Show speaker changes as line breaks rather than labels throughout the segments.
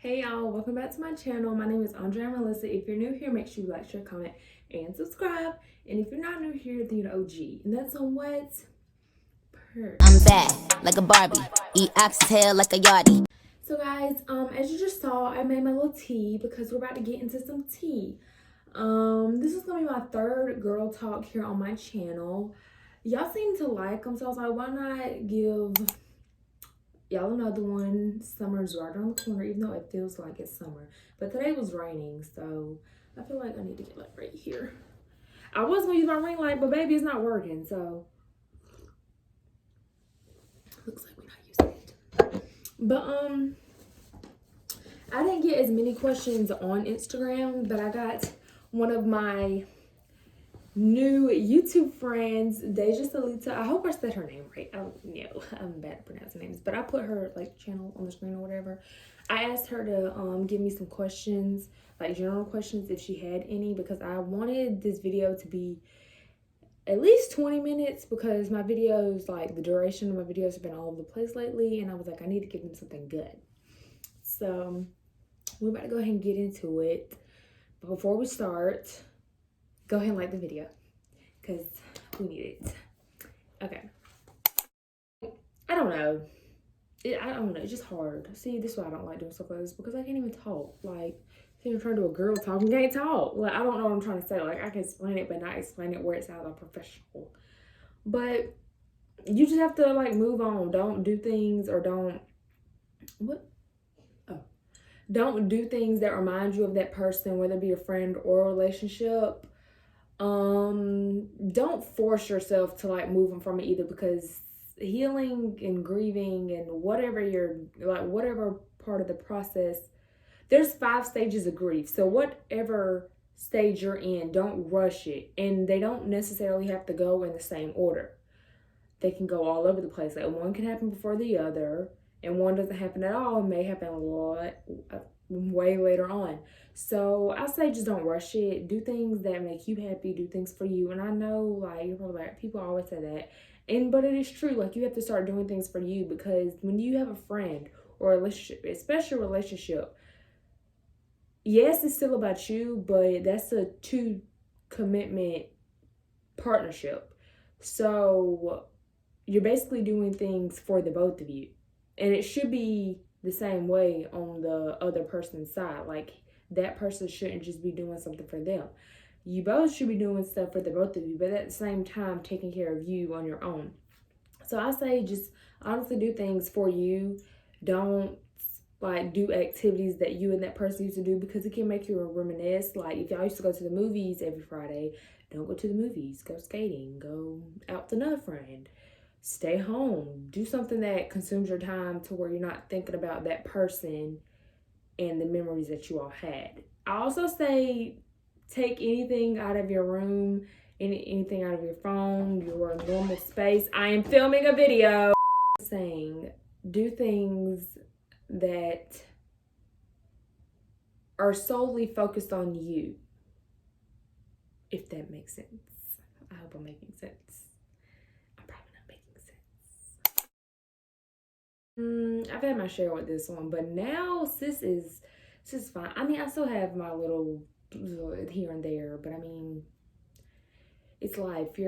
Hey y'all, welcome back to my channel. My name is Andrea Melissa. If you're new here, make sure you like, share, comment, and subscribe. And if you're not new here, then you're the OG. And that's on what?
I'm bad, like a Barbie. Eat oxtail like a yardie.
So guys, as you just saw, I made my little tea because we're about to get into some tea. This is gonna be my third girl talk here on my channel. Y'all seem to like them, so I was like, why not give y'all another one. Summer's right around the corner, even though it feels like it's summer. But today was raining, so I feel like I need to get like right here. I was gonna use my ring light, but baby, it's not working, so looks like we're not using it. But I didn't get as many questions on Instagram, but I got one of my new YouTube friends, Deja Salita. I hope I said her name right. I don't know. I'm bad at pronouncing names, but I put her like channel on the screen or whatever. I asked her to give me some questions, like general questions if she had any, because I wanted this video to be at least 20 minutes because my videos, like the duration of my videos have been all over the place lately, and I was like, I need to give them something good. So we're about to go ahead and get into it. But before we start, go ahead and like the video because we need it. Okay. I don't know. It's just hard. See, this is why I don't like doing stuff like this, because I can't even talk. Like, you're trying to do a girl talk and can't talk. Like, I don't know what I'm trying to say. Like, I can explain it, but not explain it where it sounds unprofessional. But you just have to, like, move on. Don't do things or don't... What? Oh. Don't do things that remind you of that person, whether it be a friend or a relationship. Don't force yourself to, like, move on from it either, because healing and grieving and whatever whatever part of the process, there's 5 stages of grief. So whatever stage you're in, don't rush it. And they don't necessarily have to go in the same order. They can go all over the place. Like, one can happen before the other, and one doesn't happen at all. It may happen a lot way later on. So I say just don't rush it. Do things that make you happy. Do things for you. And I know, like, you're probably like, people always say that. But it is true. Like, you have to start doing things for you, because when you have a friend or a relationship, especially a relationship, yes, it's still about you, but that's a 2 commitment partnership. So you're basically doing things for the both of you. And it should be the same way on the other person's side. Like, that person shouldn't just be doing something for them. You both should be doing stuff for the both of you, but at the same time taking care of you on your own. So I say just honestly do things for you. Don't like do activities that you and that person used to do, because it can make you reminisce. Like, if y'all used to go to the movies every Friday, don't go to the movies. Go skating. Go out with another friend. Stay home. Do something that consumes your time to where you're not thinking about that person and the memories that you all had. I also say take anything out of your room, anything out of your phone, your normal space. I am filming a video. Saying do things that are solely focused on you, if that makes sense. I hope I'm making sense. I'm probably not making sense. I've had my share with this one, but now sis is It's just fine. I mean, I still have my little here and there, but I mean, it's life.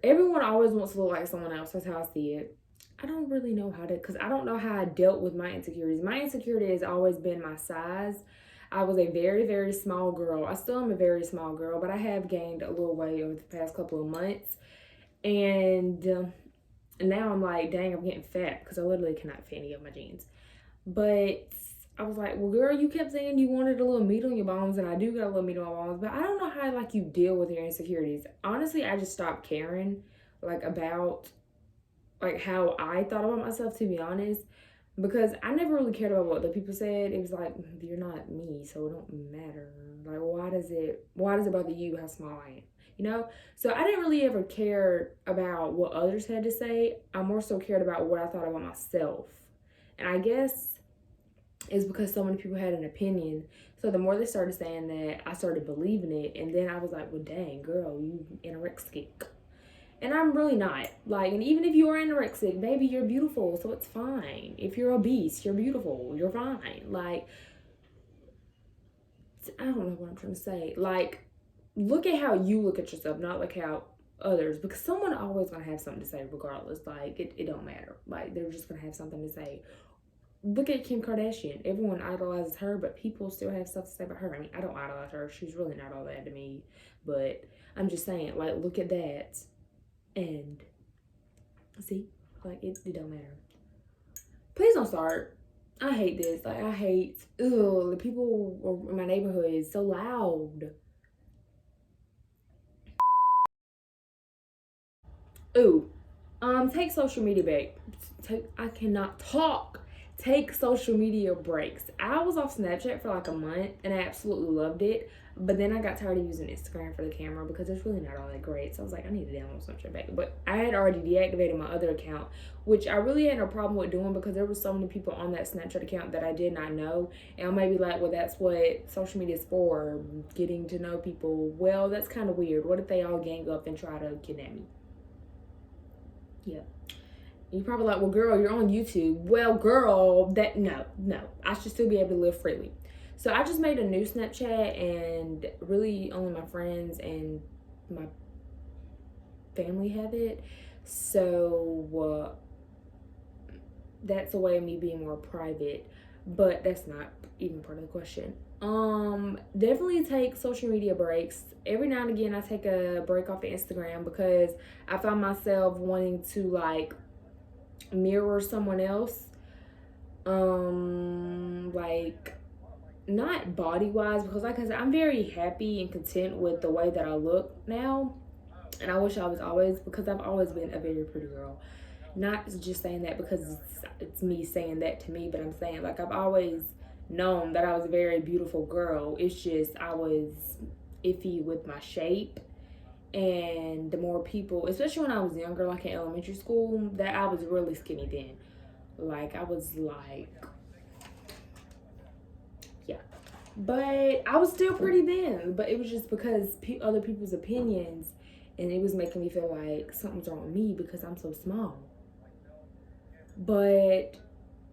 Everyone always wants to look like someone else. That's how I see it. I don't really know how to, because I don't know how I dealt with my insecurities. My insecurity has always been my size. I was a very, very small girl. I still am a very small girl, but I have gained a little weight over the past couple of months. And now I'm like, dang, I'm getting fat because I literally cannot fit any of my jeans. But I was like, well, girl, you kept saying you wanted a little meat on your bones, and I do got a little meat on my bones, but I don't know how, like, you deal with your insecurities. Honestly, I just stopped caring, like, about, like, how I thought about myself, to be honest, because I never really cared about what the people said. It was like, you're not me, so it don't matter. Like, why does it bother you how small I am? You know? So I didn't really ever care about what others had to say. I more so cared about what I thought about myself. And I guess it's because so many people had an opinion. So the more they started saying that, I started believing it. And then I was like, well, dang, girl, you anorexic. And I'm really not. Like, and even if you are anorexic, baby, you're beautiful, so it's fine. If you're obese, you're beautiful, you're fine. Like, I don't know what I'm trying to say. Like, look at how you look at yourself, not like how others, because someone always gonna have something to say regardless. Like, it don't matter. Like, they're just gonna have something to say. Look at Kim Kardashian. Everyone idolizes her, but people still have stuff to say about her. I mean, I don't idolize her. She's really not all that to me. But I'm just saying, like, look at that. And see, like, it don't matter. Please don't start. I hate this. Like, I hate, the people in my neighborhood is so loud. Ooh, take social media break. I cannot talk. Take social media breaks. I was off Snapchat for like a month and I absolutely loved it. But then I got tired of using Instagram for the camera because it's really not all that great. So I was like, I need to download Snapchat back. But I had already deactivated my other account, which I really had no problem with doing because there were so many people on that Snapchat account that I did not know. And I may be like, well, that's what social media is for, getting to know people. Well, that's kind of weird. What if they all gang up and try to kidnap me? Yeah. You're probably like, well, girl, you're on YouTube. Well, girl, no. I should still be able to live freely. So I just made a new Snapchat, and really only my friends and my family have it. So that's a way of me being more private, but that's not even part of the question. Definitely take social media breaks. Every now and again I take a break off of Instagram because I found myself wanting to like mirror someone else, like not body wise, because like I said, I'm very happy and content with the way that I look now, and I wish I was always, because I've always been a very pretty girl. Not just saying that because it's me saying that to me, but I'm saying like I've always known that I was a very beautiful girl. It's just I was iffy with my shape. And the more people, especially when I was younger, like in elementary school, that I was really skinny then. Like, I was like, yeah. But I was still pretty then. But it was just because other people's opinions, and it was making me feel like something's wrong with me because I'm so small. But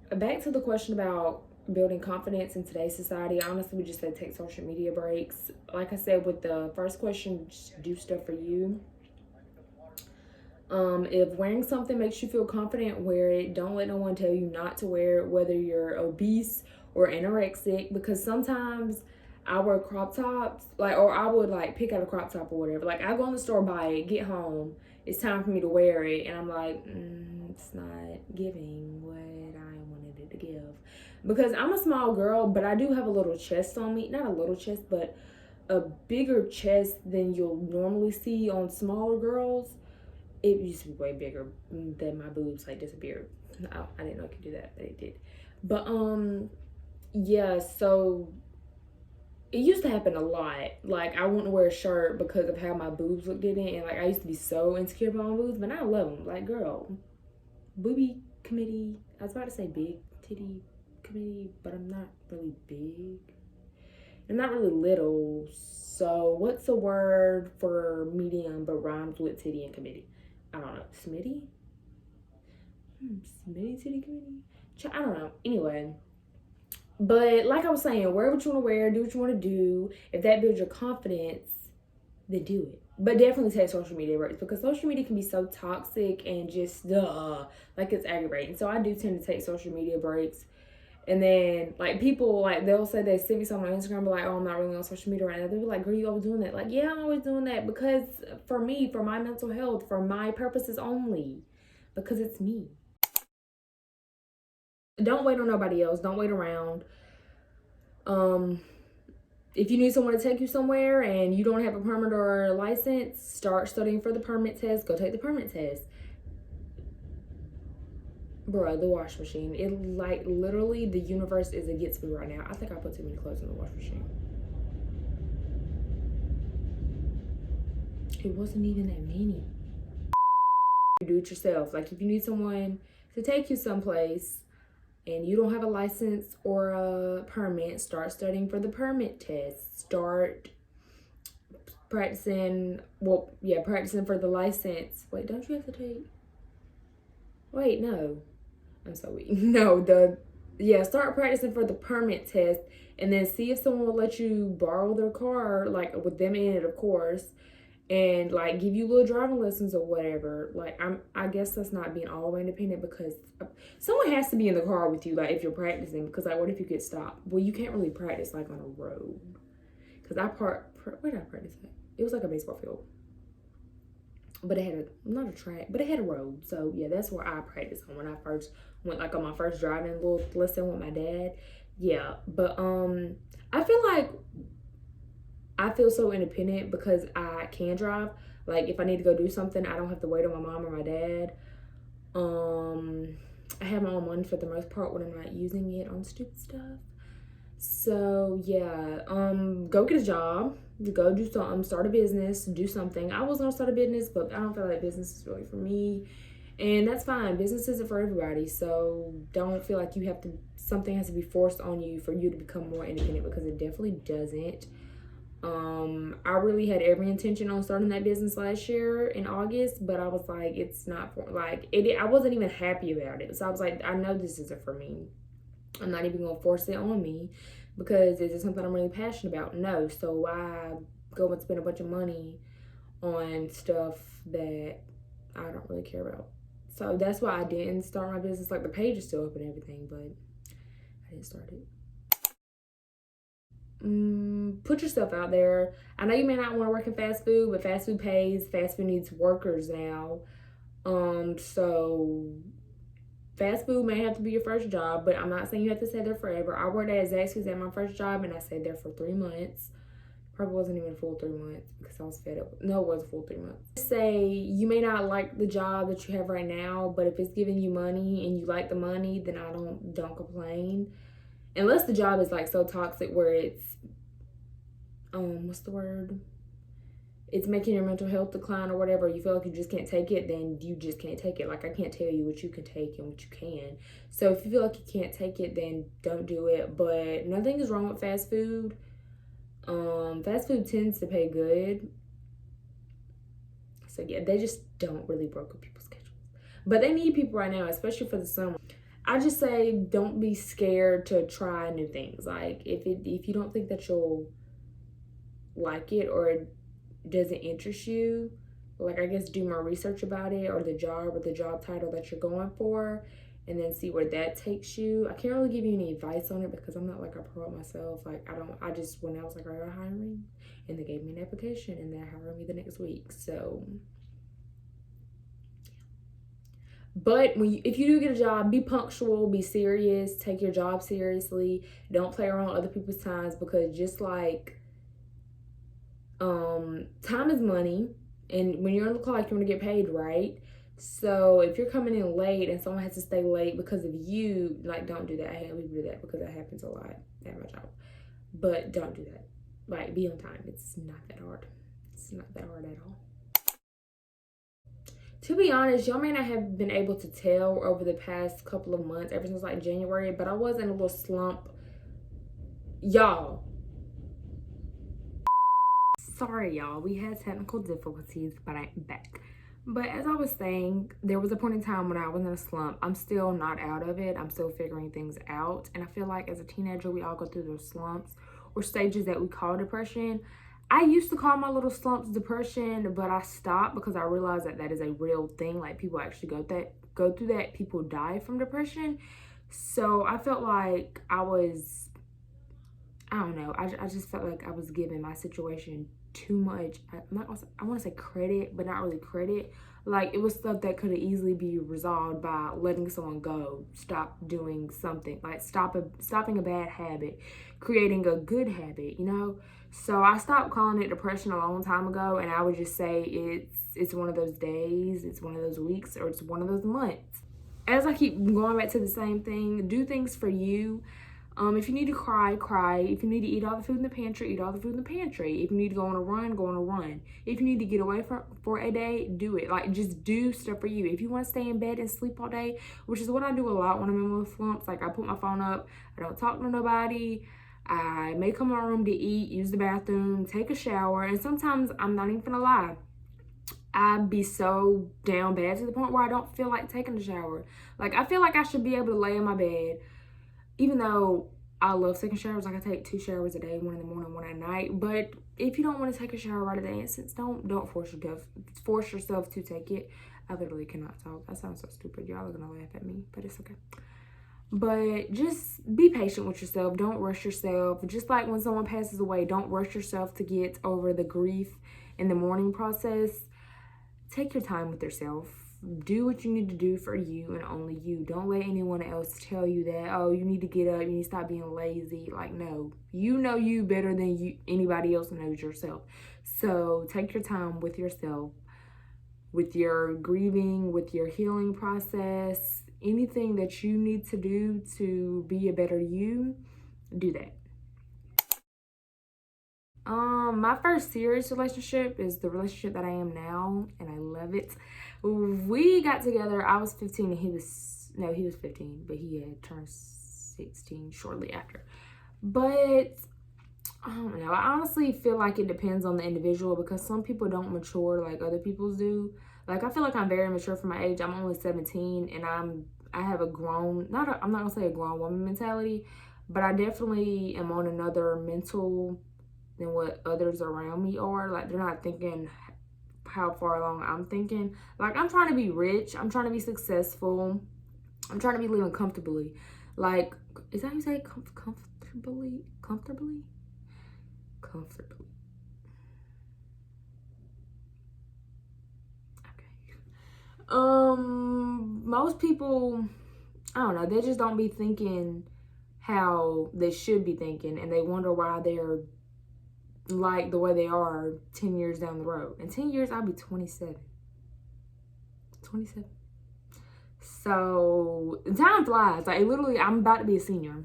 back to the question about building confidence in today's society, honestly, we just said take social media breaks. Like I said with the first question, just do stuff for you. If wearing something makes you feel confident, wear it. Don't let no one tell you not to wear it, whether you're obese or anorexic, because sometimes I wear crop tops, like, or I would like pick out a crop top or whatever. Like, I go in the store, buy it, get home, it's time for me to wear it, and I'm like, it's not giving what I wanted it to give. Because I'm a small girl, but I do have a little chest on me. Not a little chest, but a bigger chest than you'll normally see on smaller girls. It used to be way bigger. Then my boobs like disappeared. I didn't know it could do that, but it did. But yeah, so it used to happen a lot. Like, I wouldn't wear a shirt because of how my boobs looked in it, and like I used to be so insecure about my boobs, but now I love them. Like, girl, boobie committee. I was about to say big titty committee, but I'm not really big. I'm not really little. So what's the word for medium but rhymes with titty and committee? I don't know. Smitty? Smitty titty committee? I don't know. Anyway, But like I was saying, wear what you want to wear, do what you want to do. If that builds your confidence, then do it. But definitely take social media breaks, because social media can be so toxic and just like it's aggravating. So I do tend to take social media breaks. And then like people, like they'll say they send me something on Instagram, but like, oh, I'm not really on social media right now. They'll be like, girl, you always doing that? Like, yeah, I'm always doing that because for me, for my mental health, for my purposes only, because it's me. Don't wait on nobody else. Don't wait around. If you need someone to take you somewhere and you don't have a permit or a license, start studying for the permit test. Go take the permit test. Bruh, the wash machine. It like literally the universe is against me right now. I think I put too many clothes in the wash machine. It wasn't even that many. You do it yourself. Like if you need someone to take you someplace and you don't have a license or a permit, start studying for the permit test. Start practicing, practicing for the license. Wait, don't you have to take? Wait, no. I'm so weak. No, start practicing for the permit test and then see if someone will let you borrow their car, like with them in it, of course, and like give you little driving lessons or whatever. Like I guess that's not being all the way independent, because someone has to be in the car with you, like if you're practicing, because like what if you get stopped? Well, you can't really practice like on a road, because where did I practice at? It was like a baseball field, but it had not a track, but it had a road. So yeah, that's where I practiced on when I first went, like on my first driving little lesson with my dad. Yeah, but I feel like I feel so independent because I can drive. Like if I need to go do something, I don't have to wait on my mom or my dad. I have my own money for the most part when I'm not using it on stupid stuff. So yeah, go get a job, go do something, start a business, do something. I was gonna start a business, but I don't feel like business is really for me. And that's fine. Business isn't for everybody. So don't feel like something has to be forced on you for you to become more independent, because it definitely doesn't. I really had every intention on starting that business last year in August, but I was like, it's not for like it. I wasn't even happy about it. So I was like, I know this isn't for me. I'm not even gonna force it on me, because is it something I'm really passionate about? No. So why go and spend a bunch of money on stuff that I don't really care about? So that's why I didn't start my business. Like the page is still up and everything, but I didn't start it. Put yourself out there. I know you may not want to work in fast food, but fast food pays. Fast food needs workers now. So fast food may have to be your first job, but I'm not saying you have to stay there forever. I worked at Zaxby's at my first job, and I stayed there for 3 months. Probably wasn't even a full 3 months because I was fed up. No, it was a full 3 months. Say you may not like the job that you have right now, but if it's giving you money and you like the money, then I don't complain. Unless the job is like so toxic where it's what's the word? It's making your mental health decline or whatever. You feel like you just can't take it, then you just can't take it. Like I can't tell you what you can take and what you can. So if you feel like you can't take it, then don't do it. But nothing is wrong with fast food. Fast food tends to pay good. So yeah, they just don't really work with people's schedules. But they need people right now, especially for the summer. I just say don't be scared to try new things. Like if you don't think that you'll like it or it doesn't interest you, like I guess do more research about it or the job title that you're going for, and then see where that takes you. I can't really give you any advice on it because I'm not like a pro myself. Like I just when I was like, are you hiring? And they gave me an application and they're hiring me the next week. So but if you do get a job, be punctual, be serious, take your job seriously. Don't play around with other people's times, because just like time is money, and when you're on the clock, you want to get paid, right? So if you're coming in late and someone has to stay late because of you, like don't do that. I hate when people do that because that happens a lot at my job. But don't do that. Like be on time. It's not that hard. It's not that hard at all. To be honest, y'all may not have been able to tell over the past couple of months, ever since like January, but I was in a little slump. Y'all. Sorry, y'all. We had technical difficulties, but I'm back. But as I was saying, there was a point in time when I was in a slump. I'm still not out of it. I'm still figuring things out. And I feel like as a teenager, we all go through those slumps or stages that we call depression. I used to call my little slumps depression, but I stopped because I realized that that is a real thing. Like, people actually go through that. People die from depression. So I felt like I don't know. I just felt like I was giving my situation too much. I want to say credit, but not really credit. Like, it was stuff that could have easily be resolved by letting someone go, stop doing something, like stopping a bad habit, creating a good habit, you know? So I stopped calling it depression a long time ago, and I would just say it's one of those days, it's one of those weeks, or it's one of those months. As I keep going back to the same thing, do things for you. If you need to cry, cry. If you need to eat all the food in the pantry, eat all the food in the pantry. If you need to go on a run, go on a run. If you need to get away for a day, do it. Like, just do stuff for you. If you want to stay in bed and sleep all day, which is what I do a lot when I'm in those slumps, like, I put my phone up, I don't talk to nobody, I may come in my room to eat, use the bathroom, take a shower, and sometimes, I'm not even gonna lie, I'd be so down bad to the point where I don't feel like taking a shower. Like, I feel like I should be able to lay in my bed, even though I love taking showers. Like, I take 2 showers a day, one in the morning, one at night. But if you don't want to take a shower right at the instant, don't force yourself to take it. I literally cannot talk. That sounds so stupid. Y'all are gonna laugh at me, but it's okay. But just be patient with yourself. Don't rush yourself. Just like when someone passes away, don't rush yourself to get over the grief in the mourning process. Take your time with yourself. Do what you need to do for you and only you. Don't let anyone else tell you that, oh, you need to get up, you need to stop being lazy. Like, no. You know you better than anybody else knows yourself. So take your time with yourself, with your grieving, with your healing process. Anything that you need to do to be a better you, do that. My first serious relationship is the relationship that I am now, and I love it. We got together, I was 15 and he was 15, but he had turned 16 shortly after. But I don't know, I honestly feel like it depends on the individual, because some people don't mature like other people's do. Like, I feel like I'm very mature for my age. I'm only 17, and I have a grown, I'm not gonna say a grown woman mentality, but I definitely am on another mental than what others around me are. Like, they're not thinking how far along I'm thinking. Like, I'm trying to be rich, I'm trying to be successful, I'm trying to be living comfortably. Like, is that how you say comfortably? Okay. Most people, I don't know, they just don't be thinking how they should be thinking, and they wonder why they're like the way they are 10 years down the road. In 10 years, I'll be 27. So time flies. Like, literally, I'm about to be a senior.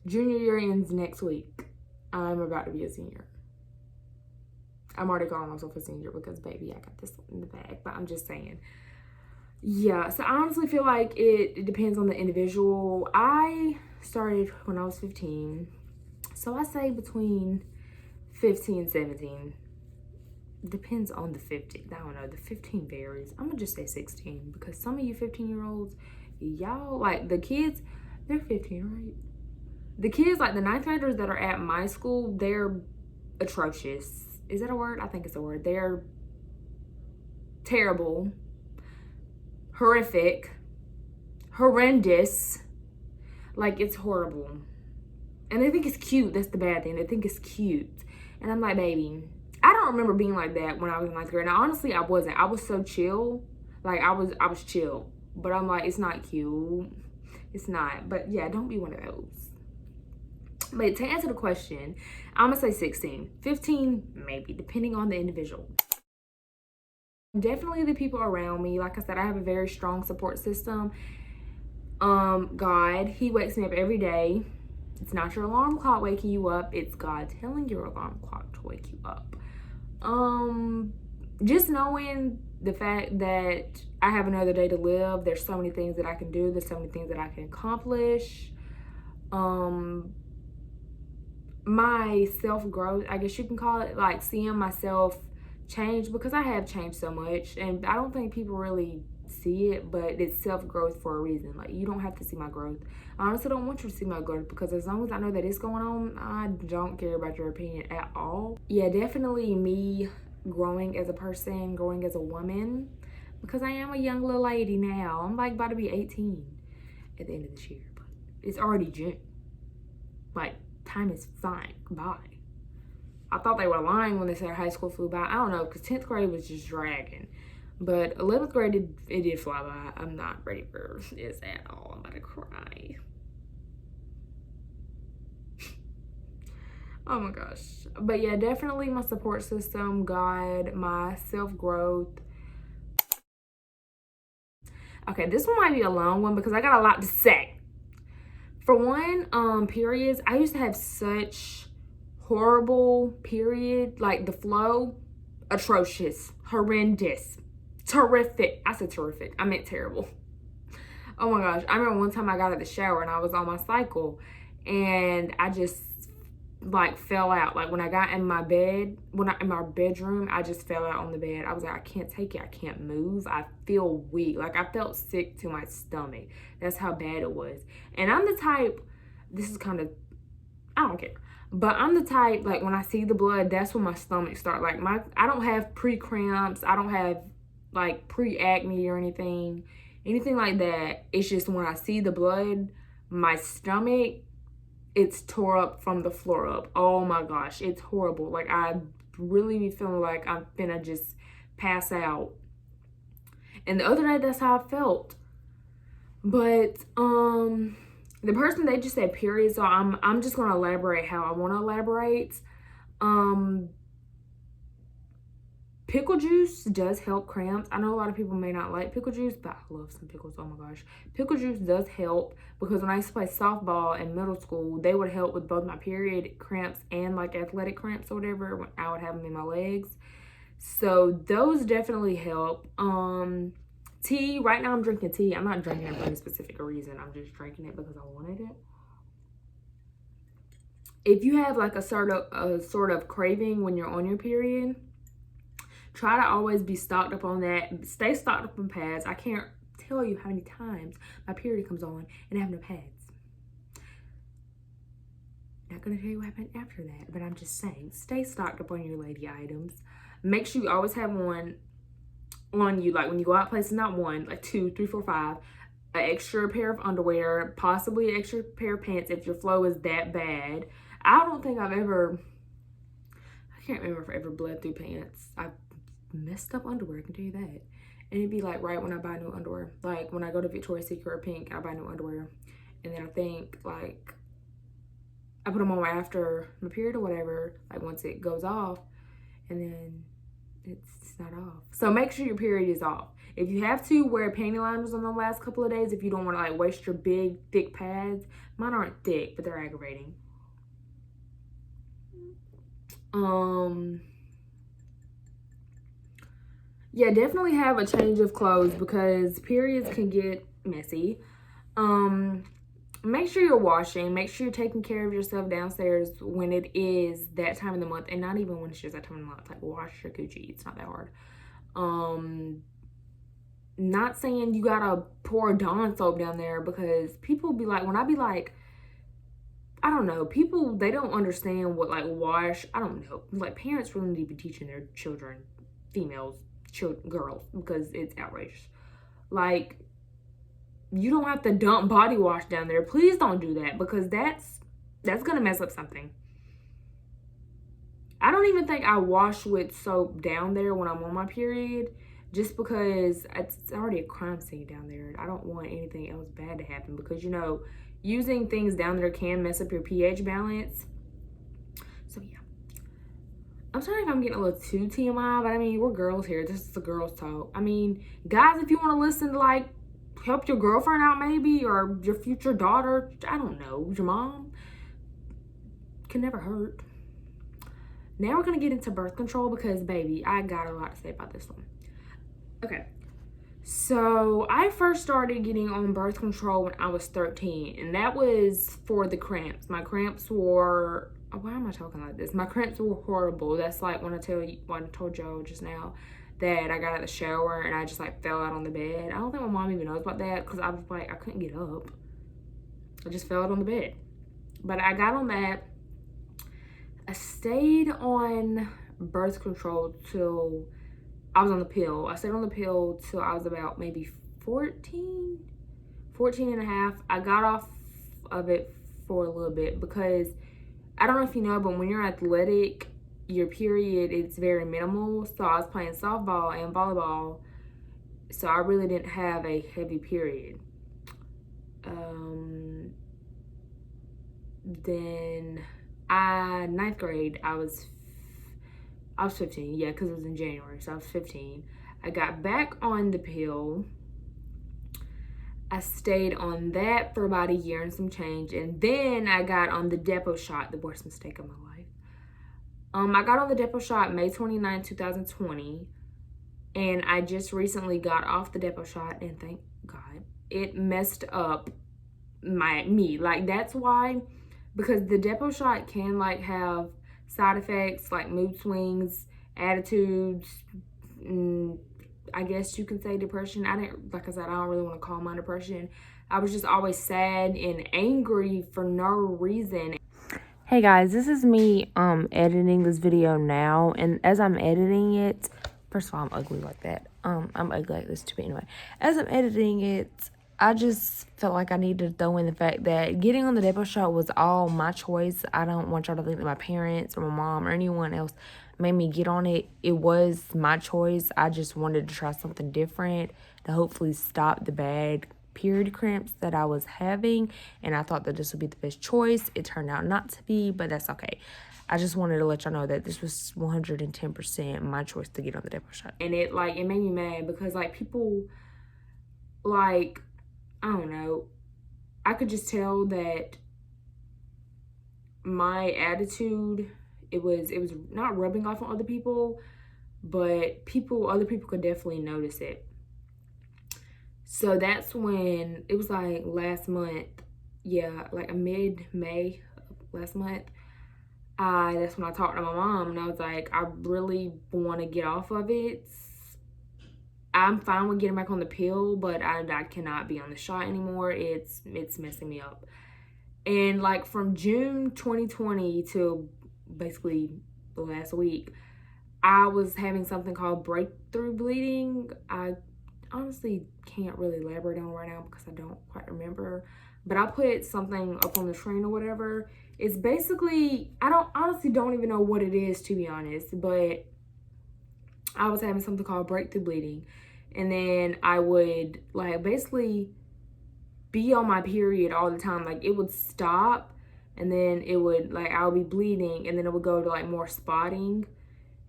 Junior year ends next week. I'm about to be a senior. I'm already calling myself a senior because, baby, I got this in the bag. But I'm just saying. Yeah, so I honestly feel like it depends on the individual. I started when I was 15. So I say between 15 and 17. Depends on the 15. I don't know. The 15 varies. I'm gonna just say 16, because some of you 15-year-olds, y'all, like, the kids, they're 15, right? The kids, like the 9th graders that are at my school, they're atrocious. Is that a word? I think it's a word. They're terrible, horrific, horrendous. Like, it's horrible. And they think it's cute. That's the bad thing. They think it's cute. And I'm like, baby, I don't remember being like that when I was in 9th grade. Now, honestly, I wasn't. I was so chill. Like, I was chill. But I'm like, it's not cute. It's not. But yeah, don't be one of those. But to answer the question, I'm gonna say 16. 15, maybe, depending on the individual. Definitely the people around me. Like I said, I have a very strong support system. God, he wakes me up every day. It's not your alarm clock waking you up. It's God telling your alarm clock to wake you up. Just knowing the fact that I have another day to live. There's so many things that I can do. There's so many things that I can accomplish. My self-growth, I guess you can call it, like seeing myself change, because I have changed so much, and I don't think people really see it, but it's self-growth for a reason. Like, you don't have to see my growth. I honestly don't want you to see my growth, because as long as I know that it's going on, I don't care about your opinion at all. Yeah, definitely me growing as a person, growing as a woman, because I am a young little lady now. I'm like about to be 18 at the end of this year, but it's already June. Like, time is flying by. I thought they were lying when they said high school flew by. I don't know, because 10th grade was just dragging. But 11th grade, it did fly by. I'm not ready for this at all. I'm about to cry. Oh my gosh. But yeah, definitely my support system, God, my self-growth. Okay, this one might be a long one because I got a lot to say. For one, periods, I used to have such horrible period, like the flow, atrocious, horrendous, terrific. I said terrific, I meant terrible. Oh my gosh, I remember one time I got out of the shower and I was on my cycle and I just like fell out. Like when I got in my bed, in my bedroom, I just fell out on the bed. I was like, I can't take it, I can't move, I feel weak. Like I felt sick to my stomach. That's how bad it was. And I'm the type, this is kind of, I don't care, but I'm the type, like when I see the blood, that's when my stomach starts. Like I don't have pre-cramps, I don't have like pre-acne or anything like that. It's just when I see the blood, my stomach, it's tore up from the floor up. Oh my gosh, it's horrible. Like I really be feeling like I'm finna just pass out. And the other day, that's how I felt. But the person, they just said period, so I'm just gonna elaborate how I want to elaborate. Pickle juice does help cramps. I know a lot of people may not like pickle juice, but I love some pickles. Oh my gosh. Pickle juice does help because when I used to play softball in middle school, they would help with both my period cramps and like athletic cramps or whatever when I would have them in my legs. So those definitely help. Tea, right now I'm drinking tea. I'm not drinking it for any specific reason. I'm just drinking it because I wanted it. If you have like a sort of craving when you're on your period, try to always be stocked up on that. Stay stocked up on pads. I can't tell you how many times my period comes on and I have no pads. Not gonna tell you what happened after that, but I'm just saying, stay stocked up on your lady items. Make sure you always have one on you. Like when you go out places, not one, like 2, 3, 4, 5. An extra pair of underwear, possibly an extra pair of pants if your flow is that bad. I don't think I can't remember if I ever bled through pants. I've messed up underwear, I can tell you that. And it'd be like right when I buy new underwear. Like when I go to Victoria's Secret or Pink, I buy new underwear. And then I think like I put them on after my period or whatever, like once it goes off, and then it's not off. So make sure your period is off. If you have to, wear panty liners on the last couple of days if you don't want to like waste your big thick pads. Mine aren't thick, but they're aggravating. Yeah, definitely have a change of clothes because periods can get messy. Make sure you're washing. Make sure you're taking care of yourself downstairs when it is that time of the month, and not even when it's just that time of the month. Like wash your coochie. It's not that hard. Not saying you gotta pour Dawn soap down there because people be like, when I be like, I don't know, people, they don't understand what like wash. I don't know. Like parents really need to be teaching their children, females, girls, because it's outrageous. Like, you don't have to dump body wash down there. Please don't do that because that's gonna mess up something. I don't even think I wash with soap down there when I'm on my period, just because it's already a crime scene down there. I don't want anything else bad to happen because, you know, using things down there can mess up your pH balance. So yeah, I'm sorry if I'm getting a little too TMI, but I mean, we're girls here. This is a girls talk. I mean, guys, if you want to listen to like help your girlfriend out maybe, or your future daughter, I don't know, your mom, can never hurt. Now we're gonna get into birth control because baby, I got a lot to say about this one. Okay, so I first started getting on birth control when I was 13, and that was for the cramps. My cramps were why am I talking like this? My cramps were horrible. That's like when I told y'all just now that I got out of the shower and I just like fell out on the bed. I don't think my mom even knows about that because I was like, I couldn't get up. I just fell out on the bed. But I got on that. I stayed on birth control till I was on the pill. I stayed on the pill till I was about maybe 14 and a half. I got off of it for a little bit because I don't know if you know, but when you're athletic, your period is very minimal. So I was playing softball and volleyball, so I really didn't have a heavy period. Then ninth grade, I was 15, yeah, because it was in January, so I was 15. I got back on the pill. I stayed on that for about a year and some change, and then I got on the Depo shot, the worst mistake of my life. I got on the Depo shot May 29, 2020, and I just recently got off the Depo shot, and thank God, it messed up me. Like, that's why, because the Depo shot can like have side effects like mood swings, attitudes, I guess you can say depression. Like I said, I don't really want to call mine depression. I was just always sad and angry for no reason. Hey guys, this is me editing this video now, and as I'm editing it, first of all, I'm ugly like that. I'm ugly like this too, but anyway, as I'm editing it, I just felt like I needed to throw in the fact that getting on the Depo shot was all my choice. I don't want y'all to think that my parents or my mom or anyone else made me get on it. It was my choice. I just wanted to try something different to hopefully stop the bad period cramps that I was having, and I thought that this would be the best choice. It turned out not to be, but that's okay. I just wanted to let y'all know that this was 110% my choice to get on the Depo shot. And it made me mad because like people, like, I don't know, I could just tell that my attitude, it was not rubbing off on other people, but other people could definitely notice it. So that's when, it was like last month, yeah, like mid-May last month, that's when I talked to my mom, and I was like, I really want to get off of it. I'm fine with getting back on the pill, but I cannot be on the shot anymore. It's messing me up. And like from June 2020 to basically the last week, I was having something called breakthrough bleeding. I honestly can't really elaborate on it right now because I don't quite remember. But I put something up on the screen or whatever. It's basically, I honestly don't even know what it is, to be honest, but I was having something called breakthrough bleeding. And then I would like basically be on my period all the time. Like it would stop, and then it would like, I would be bleeding, and then it would go to like more spotting,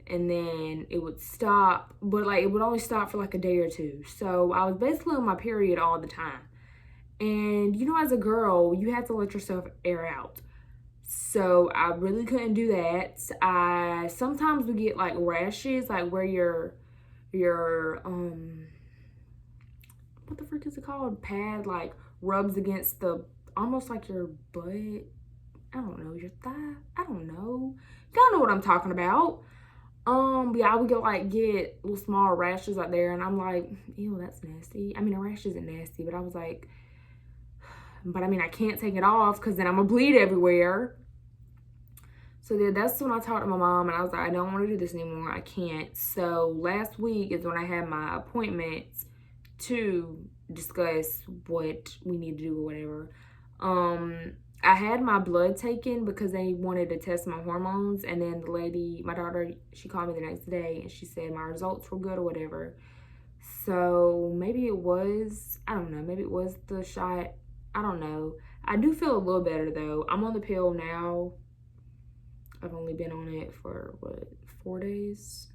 and then it would stop, but like it would only stop for like a day or two. So I was basically on my period all the time. And you know, as a girl, you have to let yourself air out. So I really couldn't do that. I sometimes would get like rashes, like where your what the frick is it called? Pad like rubs against the, almost like your butt. I don't know, your thigh. I don't know. Y'all know what I'm talking about. Yeah, I would get little small rashes out there, and I'm like, ew, that's nasty. I mean, a rash isn't nasty, but I was like, but I mean, I can't take it off because then I'm gonna bleed everywhere. So then that's when I talked to my mom, and I was like, I don't want to do this anymore. I can't. So last week is when I had my appointment to discuss what we need to do or whatever. I had my blood taken because they wanted to test my hormones, and then the lady, my daughter, she called me the next day and she said my results were good or whatever. So maybe it was, I don't know, maybe it was the shot. I don't know. I do feel a little better though. I'm on the pill now. I've only been on it for what, 4 days?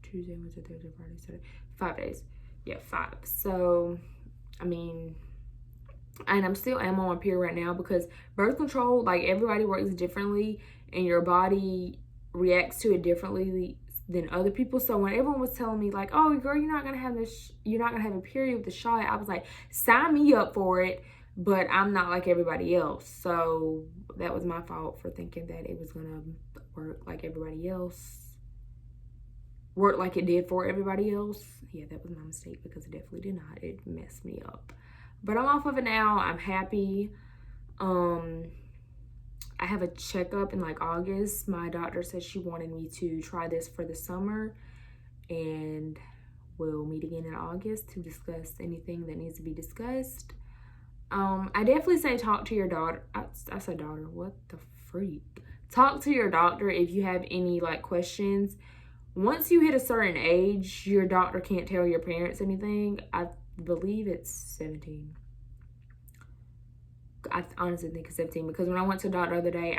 Tuesday, Wednesday, Thursday, Friday, Saturday. 5 days. Yeah, 5. So, I mean, and I'm still on my period right now because birth control, like everybody works differently and your body reacts to it differently than other people. So when everyone was telling me like, oh girl, you're not gonna have a period with the shot, I was like, sign me up for it. but I'm not like everybody else. So that was my fault for thinking that it was gonna work like everybody else. Work like it did for everybody else. Yeah, that was my mistake because it definitely did not. It messed me up. But I'm off of it now. I'm happy. I have a checkup in like August. My doctor said she wanted me to try this for the summer, and we'll meet again in August to discuss anything that needs to be discussed. I definitely say talk to your daughter. I said daughter, what the freak? Talk to your doctor if you have any like questions. Once you hit a certain age, your doctor can't tell your parents anything. I believe it's 17. I honestly think it's 17 because when I went to the doctor the other day,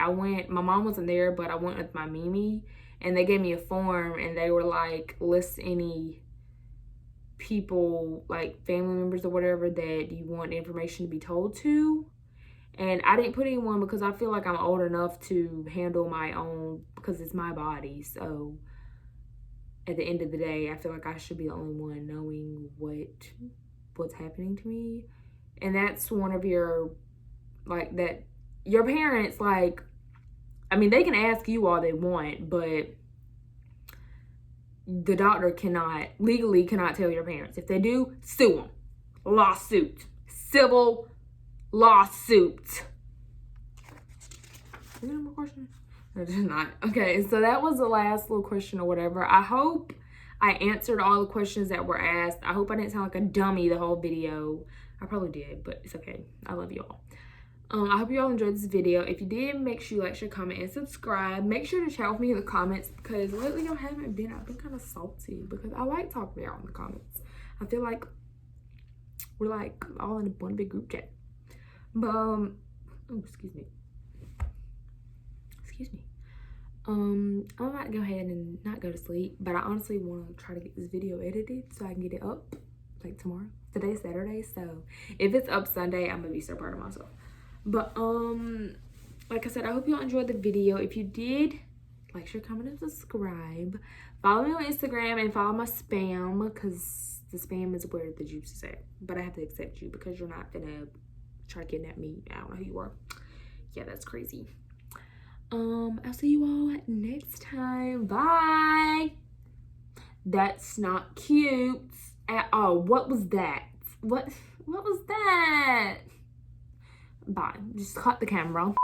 my mom wasn't there, but I went with my Mimi, and they gave me a form, and they were like, list any people, like family members or whatever, that you want information to be told to. And I didn't put anyone because I feel like I'm old enough to handle my own, because it's my body. So at the end of the day, I feel like I should be the only one knowing what's happening to me. And that's one of your, like, that your parents, like, I mean, they can ask you all they want, but the doctor legally cannot tell your parents. If they do, sue them. Lawsuit. Civil lawsuit. Is there no more questions? No, there's not. Okay, so that was the last little question or whatever. I hope I answered all the questions that were asked. I hope I didn't sound like a dummy the whole video. I probably did, but it's okay. I love you all. I hope you all enjoyed this video. If you did, make sure you like, share, comment, and subscribe. Make sure to chat with me in the comments because lately y'all haven't been. I've been kind of salty because I like talking to y'all in the comments. I feel like we're like all in one big group chat. But oh, excuse me. I'm about to go ahead and not go to sleep, but I honestly want to try to get this video edited so I can get it up like tomorrow. Today's Saturday, so if it's up Sunday, I'm gonna be so proud of myself. But like I said, I hope y'all enjoyed the video. If you did, like, share, comment, and subscribe. Follow me on Instagram and follow my spam, because the spam is where the juice is at. But I have to accept you because you're not gonna try to kidnap me. I don't know who you are. Yeah, that's crazy. I'll see you all next time. Bye. That's not cute at all. What was that? What was that? Bye. Just cut the camera.